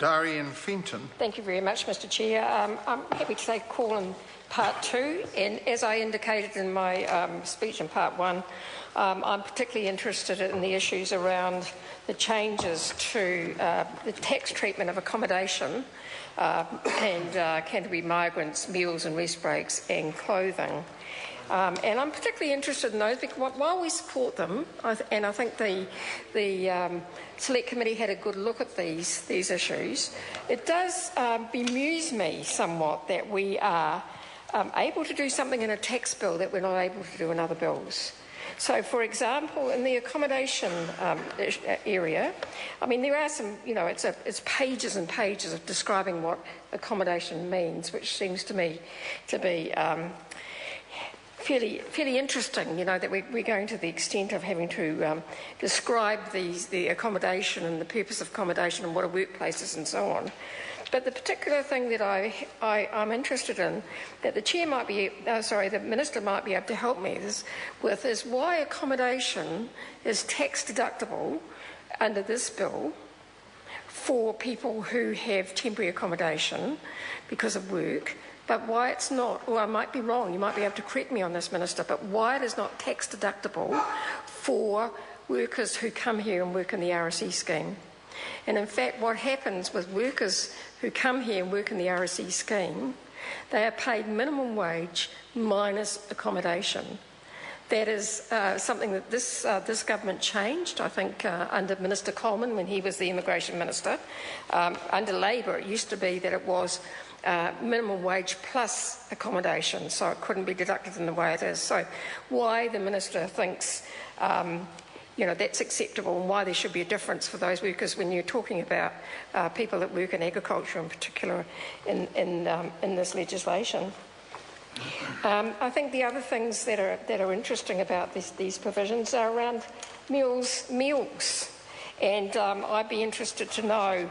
Darian Fenton. Thank you very much, Mr Chair. I'm happy to take a call in part 2, and as I indicated in my speech in part 1, I'm particularly interested in the issues around the changes to the tax treatment of accommodation and Canterbury migrants, meals and rest breaks and clothing. And I'm particularly interested in those because while we support them, and I think the Select Committee had a good look at these issues, it does bemuse me somewhat that we are able to do something in a tax bill that we're not able to do in other bills. So, for example, in the accommodation area, I mean, there are some, it's pages and pages of describing what accommodation means, which seems to me to be fairly interesting, that we're going to the extent of having to describe the accommodation and the purpose of accommodation and what a workplace is and so on. But the particular thing that I'm interested in, that the Minister might be able to help me with, is why accommodation is tax deductible under this bill for people who have temporary accommodation because of work, but why it's not, or I might be wrong, you might be able to correct me on this, Minister, but why it is not tax deductible for workers who come here and work in the RSE scheme. And in fact, what happens with workers who come here and work in the RSE scheme, they are paid minimum wage minus accommodation. That is something that this government changed, I think, under Minister Coleman when he was the Immigration Minister. Under Labor, it used to be that it was minimum wage plus accommodation, so it couldn't be deducted in the way it is. So why the Minister thinks that's acceptable and why there should be a difference for those workers when you're talking about people that work in agriculture in particular in this legislation. I think the other things that are interesting about these provisions are around meals, and I'd be interested to know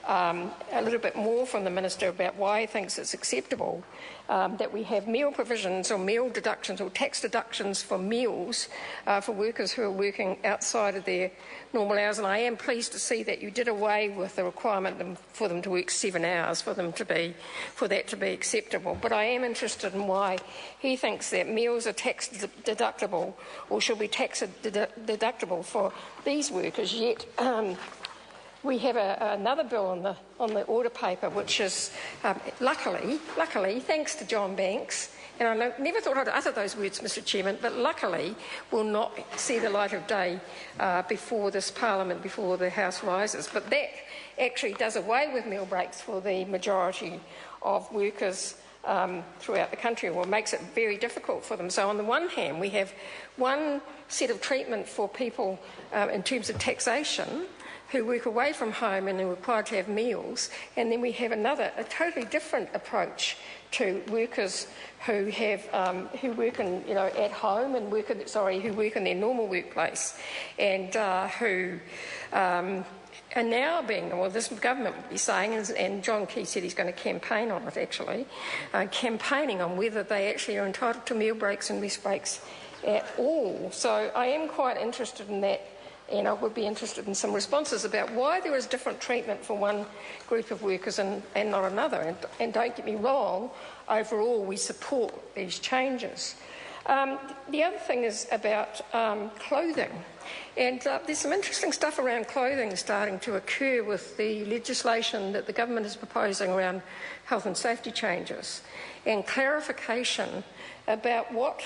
a little bit more from the Minister about why he thinks it's acceptable that we have meal provisions or meal deductions or tax deductions for meals for workers who are working outside of their normal hours. And I am pleased to see that you did away with the requirement for them to work 7 hours for that to be acceptable. But I am interested in why he thinks that meals are tax deductible or should be tax deductible for these workers, yet we have another bill on the order paper, which is, luckily, thanks to John Banks, and I never thought I'd utter those words, Mr Chairman, but luckily will not see the light of day before this Parliament, before the House rises. But that actually does away with meal breaks for the majority of workers throughout the country, or makes it very difficult for them. So on the one hand, we have one set of treatment for people in terms of taxation who work away from home and are required to have meals, and then we have a totally different approach to workers who work at home and who work in their normal workplace, and who are now this government would be saying, and John Key said he's going to campaign on it actually, campaigning on whether they actually are entitled to meal breaks and rest breaks at all. So I am quite interested in that. And I would be interested in some responses about why there is different treatment for one group of workers and not another. And don't get me wrong, overall we support these changes. The other thing is about clothing. And there's some interesting stuff around clothing starting to occur with the legislation that the government is proposing around health and safety changes and clarification about what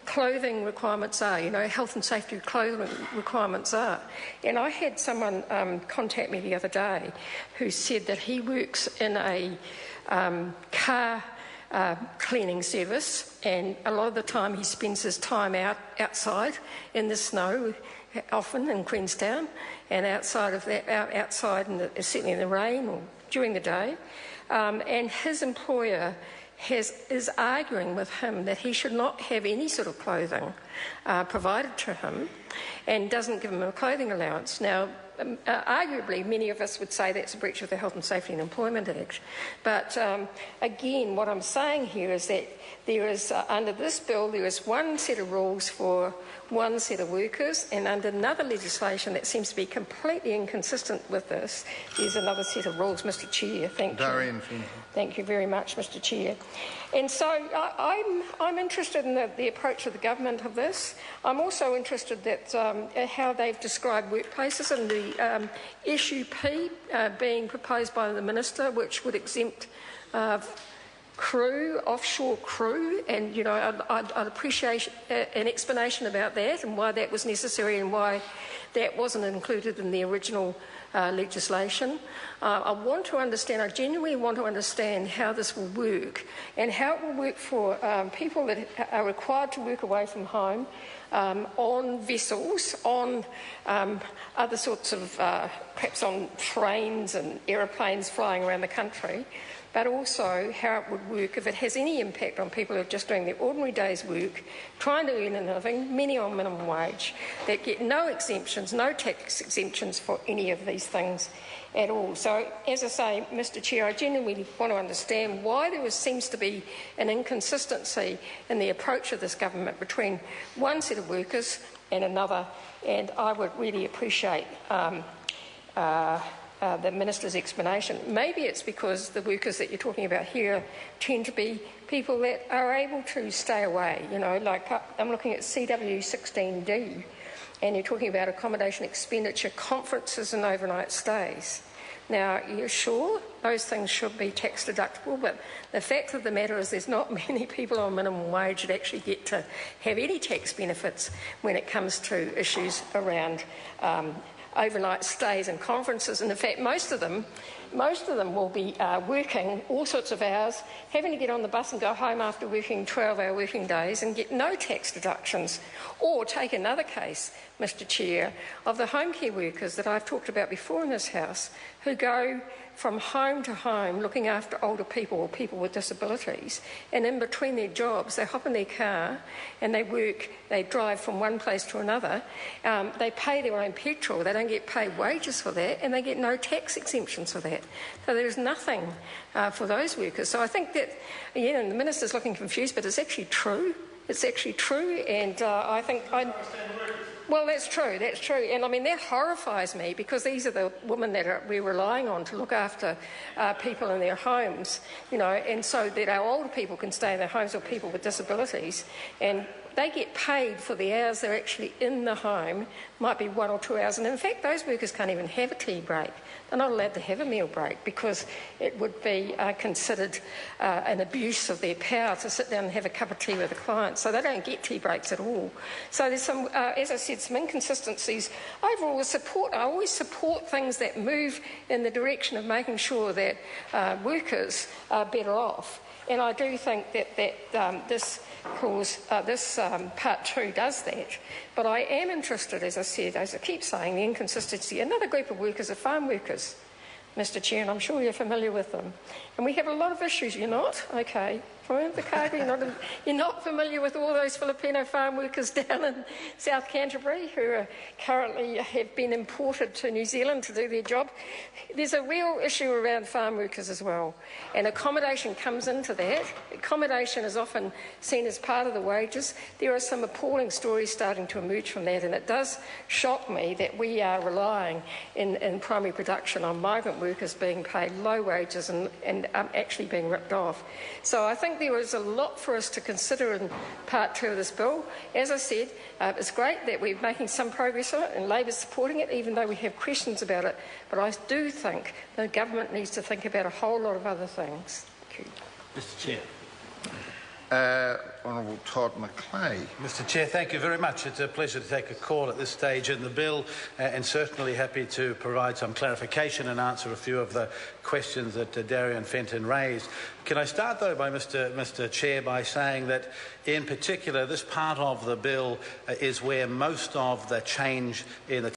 clothing requirements are, health and safety clothing requirements are. And I had someone contact me the other day who said that he works in a car cleaning service, and a lot of the time he spends his time outside in the snow, often in Queenstown, and outside certainly in the rain or during the day. And his employer is arguing with him that he should not have any sort of clothing provided to him and doesn't give him a clothing allowance. Now, arguably many of us would say that's a breach of the Health and Safety and Employment Act. But again, what I'm saying here is that there is, under this bill, there is one set of rules for one set of workers, and under another legislation that seems to be completely inconsistent with this, there's another set of rules. Mr Chair, thank you. Thank you very much, Mr Chair. And so I'm interested in the approach of the government of this. I'm also interested that how they've described workplaces and the issue P being proposed by the Minister, which would exempt crew, offshore crew, and I'd appreciate an explanation about that and why that was necessary and why that wasn't included in the original legislation. I genuinely want to understand how this will work and how it will work for people that are required to work away from home on vessels, on other sorts of, perhaps on trains and aeroplanes flying around the country, but also how it would work if it has any impact on people who are just doing their ordinary day's work, trying to earn a living, many on minimum wage, that get no exemptions, no tax exemptions for any of these things at all. So, as I say, Mr Chair, I genuinely want to understand why there seems to be an inconsistency in the approach of this government between one set of workers and another, and I would really appreciate the Minister's explanation. Maybe it's because the workers that you're talking about here tend to be people that are able to stay away, like I'm looking at CW 16D, and you're talking about accommodation expenditure, conferences and overnight stays. Now, you're sure those things should be tax deductible, but the fact of the matter is there's not many people on minimum wage that actually get to have any tax benefits when it comes to issues around overnight stays and conferences, and in fact most of them will be working all sorts of hours, having to get on the bus and go home after working 12-hour working days and get no tax deductions. Or take another case, Mr Chair, of the home care workers that I've talked about before in this House, who go from home to home looking after older people or people with disabilities, and in between their jobs they hop in their car and they drive from one place to another. They pay their own petrol, they don't get paid wages for that, and they get no tax exemptions for that. So there's nothing for those workers. So I think that, and the Minister's looking confused, but it's actually true. It's actually true, and I think well, that's true, and I mean that horrifies me, because these are the women that we're relying on to look after people in their homes, and so that our older people can stay in their homes, or people with disabilities, and they get paid for the hours they're actually in the home, might be 1 or 2 hours, and in fact those workers can't even have a tea break. They're not allowed to have a meal break because it would be considered an abuse of their power to sit down and have a cup of tea with a client, so they don't get tea breaks at all. So there's some, as I said, some inconsistencies. Overall, I always support things that move in the direction of making sure that workers are better off. And I do think that this Part 2 does that. But I am interested, as I said, as I keep saying, the inconsistency. Another group of workers are farm workers, Mr Chair, and I'm sure you're familiar with them. And we have a lot of issues, you're not? Okay. From the Cargo, you're not familiar with all those Filipino farm workers down in South Canterbury who are currently have been imported to New Zealand to do their job. There's a real issue around farm workers as well, and accommodation comes into that. Accommodation is often seen as part of the wages. There are some appalling stories starting to emerge from that, and it does shock me that we are relying in primary production on migrant workers being paid low wages and actually being ripped off. So I think there is a lot for us to consider in Part 2 of this bill. As I said, it's great that we're making some progress on it and Labor's supporting it, even though we have questions about it. But I do think the government needs to think about a whole lot of other things. Thank you. Mr Chair. Honourable Todd McClay. Mr Chair, thank you very much. It's a pleasure to take a call at this stage in the bill, and certainly happy to provide some clarification and answer a few of the questions that Darian Fenton raised. Can I start, though, by Mr Chair, by saying that, in particular, this part of the bill is where most of the change in the